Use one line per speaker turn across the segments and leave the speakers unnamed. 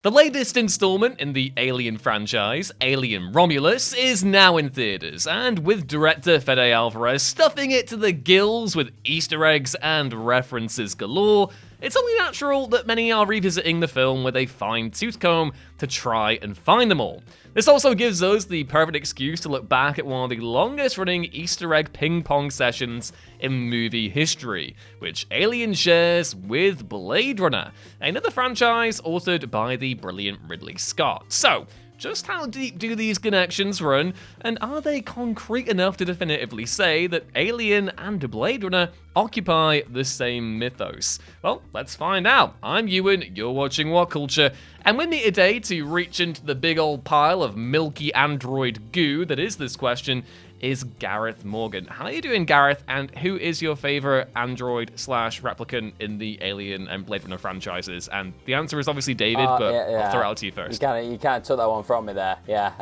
The latest installment in the Alien franchise, Alien Romulus, is now in theaters, and with director Fede Alvarez stuffing it to the gills with Easter eggs and references galore, it's only natural that many are revisiting the film with a fine-tooth comb to try and find them all. This also gives us the perfect excuse to look back at one of the longest-running Easter egg ping-pong sessions in movie history, which Alien shares with Blade Runner, another franchise authored by the brilliant Ridley Scott. So, just how deep do these connections run, and are they concrete enough to definitively say that Alien and Blade Runner occupy the same mythos? Well, let's find out. I'm Ewan, you're watching What Culture, and with me today to reach into the big old pile of milky android goo that is this question is Gareth Morgan. How are you doing, Gareth? And who is your favorite android/replicant in the Alien and Blade Runner franchises? And the answer is obviously David, but yeah. I'll throw it out to you first.
You can't took that one from me there. Yeah,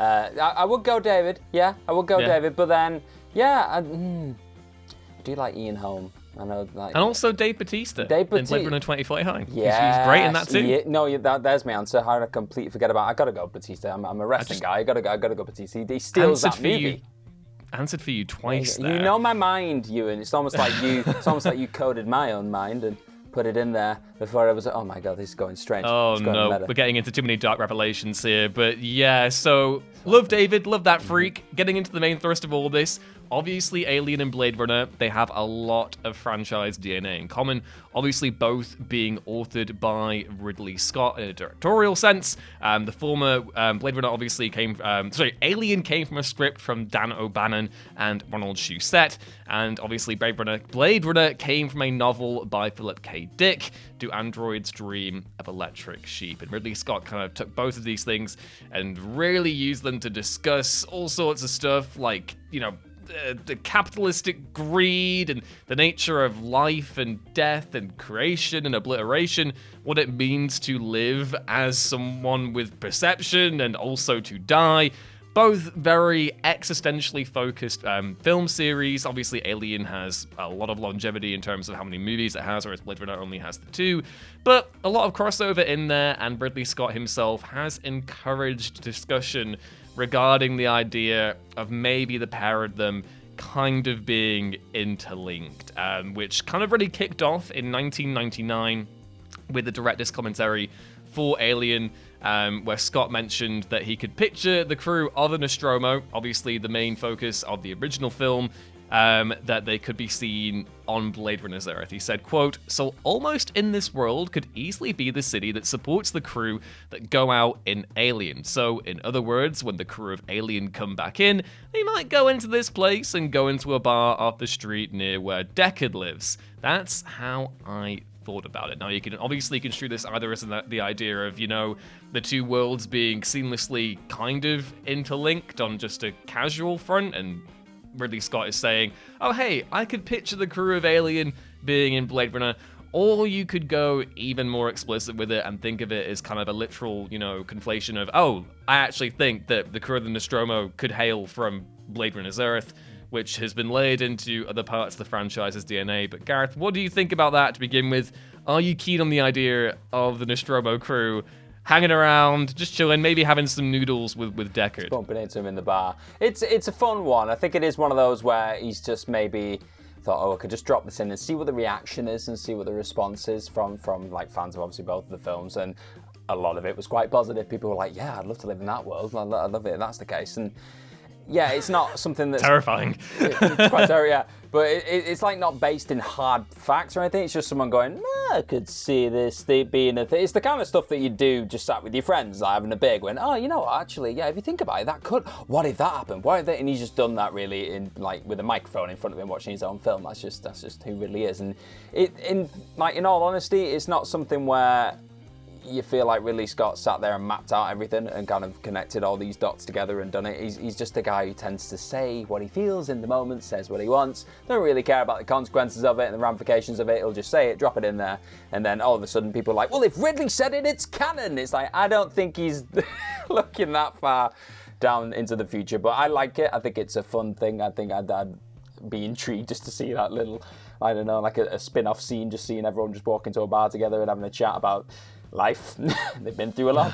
I would go David. Yeah, I would go David. But then, I do like Ian Holm. I know, like,
and also Dave Bautista in Blade Runner 2049. Yeah, he's great in that too.
Yeah, no, there's my answer. How did I completely forget about? I gotta go Bautista. I'm a wrestling guy. I gotta go Bautista. He steals that movie.
Answered for you twice there.
You know my mind, Ewan. It's almost like you coded my own mind and put it in there before I was like, oh my god, this is going strange.
Oh no, we're getting into too many dark revelations here. But yeah, so love David, love that freak. Getting into the main thrust of all this. Obviously, Alien and Blade Runner, they have a lot of franchise DNA in common. Obviously, both being authored by Ridley Scott in a directorial sense. The former Blade Runner obviously Alien came from a script from Dan O'Bannon and Ronald Shusett. And obviously, Blade Runner came from a novel by Philip K. Dick, Do Androids Dream of Electric Sheep? And Ridley Scott kind of took both of these things and really used them to discuss all sorts of stuff like, the capitalistic greed and the nature of life and death and creation and obliteration, what it means to live as someone with perception and also to die. Both very existentially focused film series. Obviously, Alien has a lot of longevity in terms of how many movies it has, whereas Blade Runner only has the 2. But a lot of crossover in there, and Ridley Scott himself has encouraged discussion regarding the idea of maybe the pair of them kind of being interlinked, which kind of really kicked off in 1999 with the director's commentary for Alien, where Scott mentioned that he could picture the crew of the Nostromo, obviously the main focus of the original film, that they could be seen on Blade Runner's Earth. He said, quote, "So almost in this world could easily be the city that supports the crew that go out in Alien. So in other words, when the crew of Alien come back in, they might go into this place and go into a bar off the street near where Deckard lives. That's how I thought about it." Now, you can obviously construe this either as the idea of, the two worlds being seamlessly kind of interlinked on just a casual front, and Ridley Scott is saying, oh, hey, I could picture the crew of Alien being in Blade Runner, or you could go even more explicit with it and think of it as kind of a literal, conflation of, oh, I actually think that the crew of the Nostromo could hail from Blade Runner's Earth, which has been laid into other parts of the franchise's DNA. But Gareth, what do you think about that to begin with? Are you keen on the idea of the Nostromo crew hanging around, just chilling, maybe having some noodles with Deckard?
Just bumping into him in the bar. It's a fun one. I think it is one of those where he's just maybe thought, oh, I could just drop this in and see what the reaction is and see what the response is from like fans of obviously both of the films. And a lot of it was quite positive. People were like, yeah, I'd love to live in that world. I love it. That's the case. And yeah, it's not something that's
terrifying.
It's quite terrifying, yeah. But it's like not based in hard facts or anything. It's just someone going, I could see this being a thing. It's the kind of stuff that you do just sat with your friends, like having a beer, going, oh, you know what, actually, yeah, if you think about it, that could. What if that happened? What if that? And he's just done that really in with a microphone in front of him watching his own film. That's just who really is. And in all honesty, it's not something where you feel like Ridley Scott sat there and mapped out everything and kind of connected all these dots together and done it. He's just a guy who tends to say what he feels in the moment, says what he wants, don't really care about the consequences of it and the ramifications of it. He'll just say it, drop it in there, and then all of a sudden people are like, well, if Ridley said it, it's canon. It's like, I don't think he's looking that far down into the future, but I like it. I think it's a fun thing. I think I'd be intrigued just to see that little, I don't know, like a spin-off scene, just seeing everyone just walk into a bar together and having a chat about life. They've been through a lot.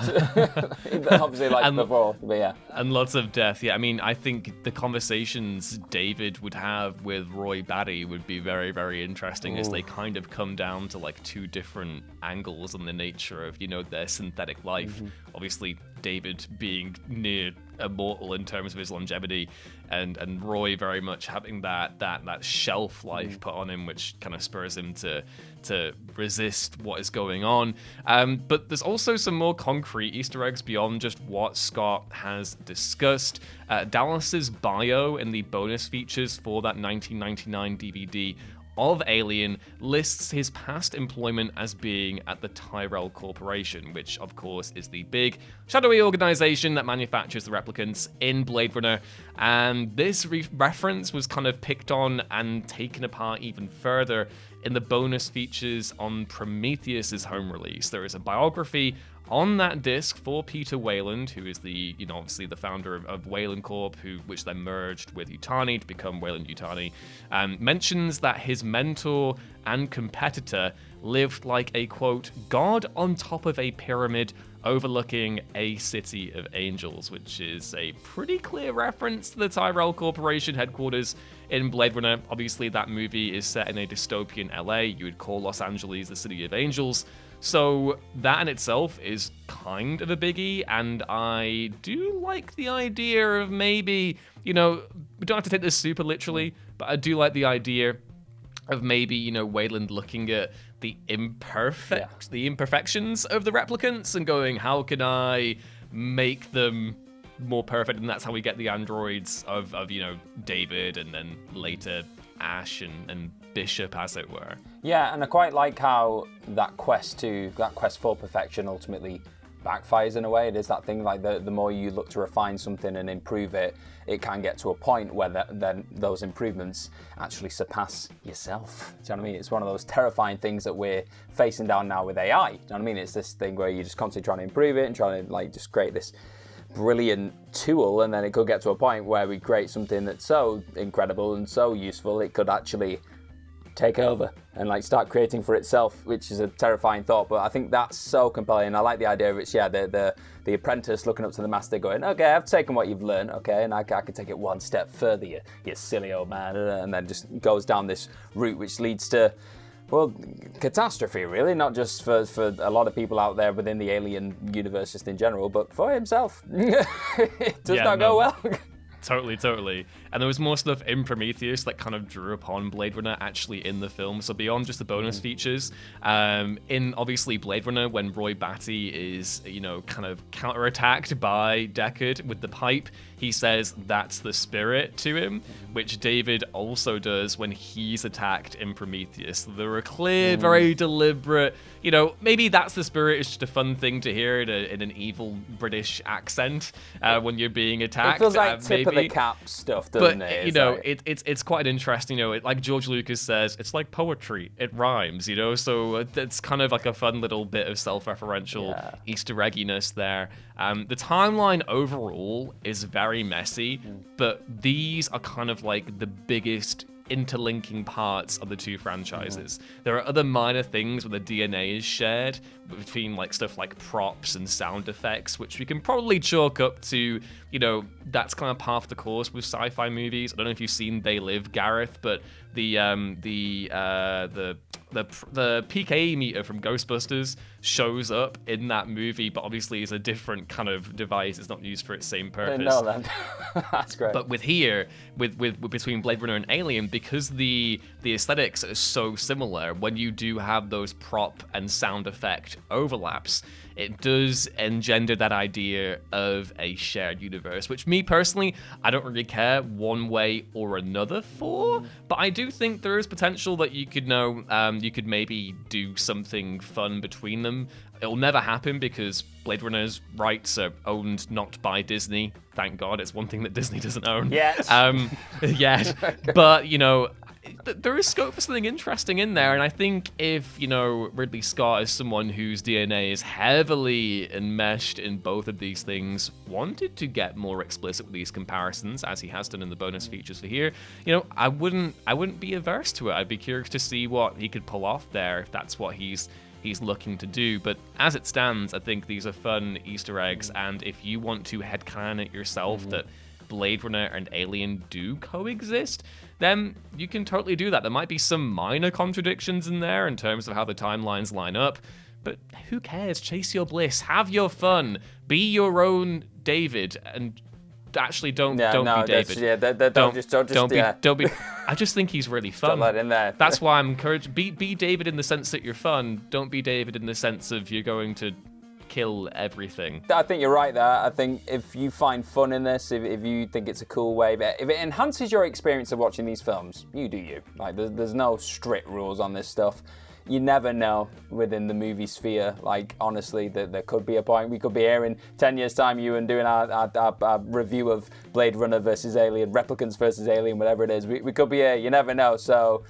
Obviously, like before, but yeah.
And lots of death. Yeah, I mean, I think the conversations David would have with Roy Batty would be very, very interesting as they kind of come down to like two different angles on the nature of, their synthetic life. Obviously, David being near immortal in terms of his longevity, and Roy very much having that shelf life put on him, which kind of spurs him to resist what is going on. But there's also some more concrete Easter eggs beyond just what Scott has discussed. Dallas's bio in the bonus features for that 1999 DVD of Alien lists his past employment as being at the Tyrell Corporation, which of course is the big shadowy organization that manufactures the replicants in Blade Runner. And this reference was kind of picked on and taken apart even further in the bonus features on Prometheus's home release. There is a biography on that disc for Peter Weyland, who is the, obviously the founder of Weyland Corp, which then merged with Yutani to become Weyland-Yutani, mentions that his mentor and competitor lived like a, quote, god on top of a pyramid overlooking a city of angels, which is a pretty clear reference to the Tyrell Corporation headquarters in Blade Runner. Obviously, that movie is set in a dystopian LA. You would call Los Angeles the city of angels. So that in itself is kind of a biggie, and I do like the idea of maybe, we don't have to take this super literally, but I do like the idea of maybe, Weyland looking at the imperfections of the replicants and going, how can I make them more perfect? And that's how we get the androids of David, and then later Ash and Bishop, as it were.
Yeah, and I quite like how that quest for perfection ultimately backfires in a way. It is that thing, like the more you look to refine something and improve it, it can get to a point where then those improvements actually surpass yourself. Do you know what I mean? It's one of those terrifying things that we're facing down now with AI. Do you know what I mean? It's this thing where you're just constantly trying to improve it and trying to just create this brilliant tool, and then it could get to a point where we create something that's so incredible and so useful it could actually take over and start creating for itself, which is a terrifying thought. But I think that's so compelling. I like the idea of it's the apprentice looking up to the master going, okay, I've taken what you've learned, okay, and I can take it one step further, you silly old man, and then just goes down this route which leads to, well, catastrophe really, not just for a lot of people out there within the alien universe just in general, but for himself. It does not go well.
Totally. And there was more stuff in Prometheus that kind of drew upon Blade Runner actually in the film. So beyond just the bonus features, in obviously Blade Runner, when Roy Batty is, kind of counterattacked by Deckard with the pipe, he says that's the spirit to him, which David also does when he's attacked in Prometheus. There are clear, very deliberate, maybe that's the spirit. It's just a fun thing to hear in an evil British accent when you're being attacked.
It feels like tip of the cap stuff, doesn't it?
It's quite interesting. Like George Lucas says, it's like poetry. It rhymes. So it's kind of like a fun little bit of self-referential Easter egginess there. The timeline overall is very messy, but these are kind of like the biggest interlinking parts of the two franchises. There are other minor things where the DNA is shared between stuff like props and sound effects, which we can probably chalk up to, that's kind of par for the course with sci-fi movies. I don't know if you've seen They Live, Gareth, but the PKE meter from Ghostbusters shows up in that movie, but obviously is a different kind of device. It's not used for its same purpose.
I didn't know that. That's great.
But with between Blade Runner and Alien, because the aesthetics are so similar, when you do have those prop and sound effect overlaps, it does engender that idea of a shared universe, which me personally, I don't really care one way or another for, but I do think there is potential that you could maybe do something fun between them. It'll never happen because Blade Runner's rights are owned not by Disney. Thank God, it's one thing that Disney doesn't own.
Yes.
But, there is scope for something interesting in there, and I think if, Ridley Scott is someone whose DNA is heavily enmeshed in both of these things, wanted to get more explicit with these comparisons, as he has done in the bonus features for here, I wouldn't be averse to it. I'd be curious to see what he could pull off there, if that's what he's he's looking to do. But as it stands, I think these are fun Easter eggs, and if you want to headcanon it yourself that Blade Runner and Alien do coexist, then you can totally do that. There might be some minor contradictions in there in terms of how the timelines line up, but who cares? Chase your bliss, have your fun, be your own David, and actually don't be David. Don't be. I just think he's really fun.
Don't let in there.
That's why I'm encouraged. Be David in the sense that you're fun. Don't be David in the sense of you're going to kill everything.
I think you're right there. I think if you find fun in this, if you think it's a cool way, if it enhances your experience of watching these films, you do you. Like, there's no strict rules on this stuff. You never know within the movie sphere. Like, honestly, there could be a point. We could be here in 10 years' time, you and doing our review of Blade Runner versus Alien, Replicants versus Alien, whatever it is. We could be here. You never know. So,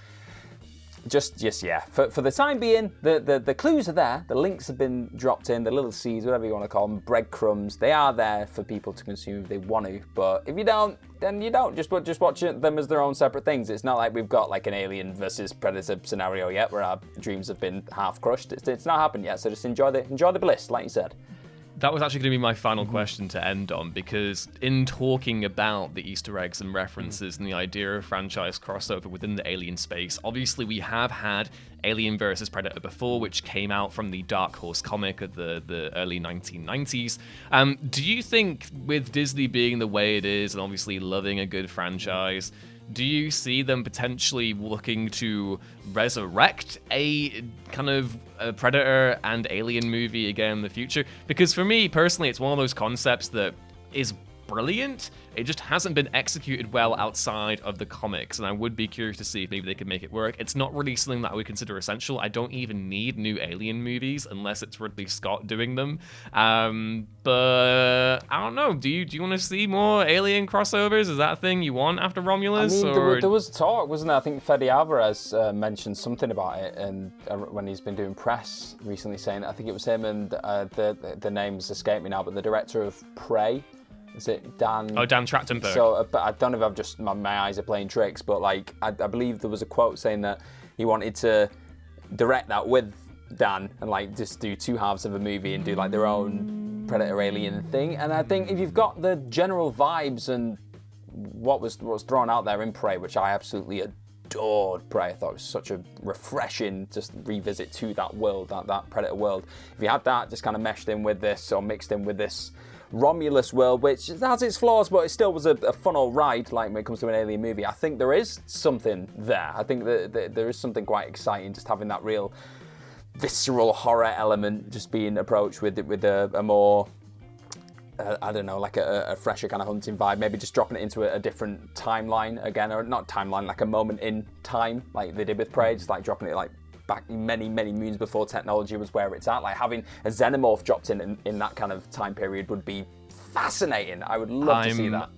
just yeah. For the time being, the clues are there. The links have been dropped in. The little seeds, whatever you want to call them, breadcrumbs. They are there for people to consume if they want to. But if you don't, then you don't. Just watch them as their own separate things. It's not like we've got like an Alien versus Predator scenario yet, where our dreams have been half crushed. It's not happened yet. So just enjoy the bliss, like you said.
That was actually going to be my final question to end on, because in talking about the Easter eggs and references and the idea of franchise crossover within the Alien space, obviously we have had Alien vs. Predator before, which came out from the Dark Horse comic of the early 1990s. Do you think, with Disney being the way it is and obviously loving a good franchise, do you see them potentially looking to resurrect a kind of a Predator and Alien movie again in the future? Because for me, personally, it's one of those concepts that is brilliant. It just hasn't been executed well outside of the comics, and I would be curious to see if maybe they can make it work. It's not really something that I would consider essential. I don't even need new Alien movies unless it's Ridley Scott doing them. But I don't know. Do you want to see more Alien crossovers? Is that a thing you want after Romulus?
I mean, there was talk, wasn't there? I think Fede Alvarez mentioned something about it, and when he's been doing press recently, saying I think it was him and the names escape me now, but the director of Prey. Is it Dan?
Oh, Dan Trachtenberg.
So, but I don't know if I've just my eyes are playing tricks, but like I believe there was a quote saying that he wanted to direct that with Dan and like just do two halves of a movie and do like their own Predator Alien thing. And I think if you've got the general vibes and what was thrown out there in Prey, which I absolutely adored Prey. I thought it was such a refreshing just revisit to that world, that Predator world. If you had that just kind of meshed in with this or mixed in with this Romulus world, which has its flaws, but it still was a fun old ride, like when it comes to an Alien movie. I think there is something there. I think that there is something quite exciting, just having that real visceral horror element, just being approached with a more, I don't know, like a fresher kind of hunting vibe. Maybe just dropping it into a different timeline again, or not timeline, like a moment in time, like they did with Prey, just like dropping it like back many moons before technology was where it's at. Like having a xenomorph dropped in that kind of time period would be fascinating. I would love to see that.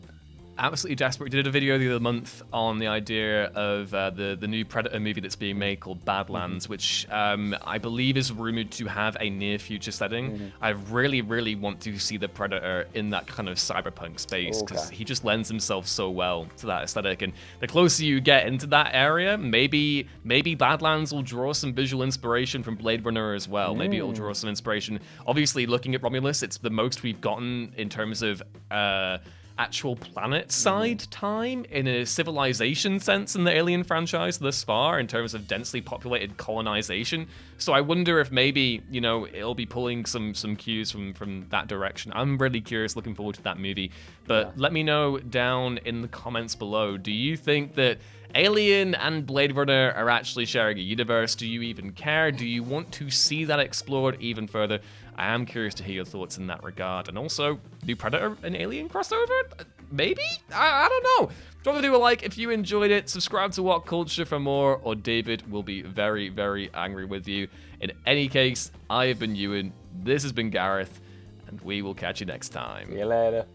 Absolutely desperate. We did a video the other month on the idea of the new Predator movie that's being made called Badlands, which I believe is rumored to have a near future setting. I really want to see the Predator in that kind of cyberpunk space, because he just lends himself so well to that aesthetic. And the closer you get into that area, maybe Badlands will draw some visual inspiration from Blade Runner as well. Maybe it'll draw some inspiration. Obviously, looking at Romulus, it's the most we've gotten in terms of actual planet side time in a civilization sense in the Alien franchise thus far, in terms of densely populated colonization. So I wonder if maybe, you know, it'll be pulling some cues from that direction. I'm really curious, looking forward to that movie. But let me know down in the comments below, do you think that Alien and Blade Runner are actually sharing a universe? Do you even care? Do you want to see that explored even further? I am curious to hear your thoughts in that regard. And also, do Predator and Alien crossover? Maybe? I don't know. Drop a video a like if you enjoyed it. Subscribe to What Culture for more, or David will be very angry with you. In any case, I have been Ewan, this has been Gareth, and we will catch you next time.
See you later.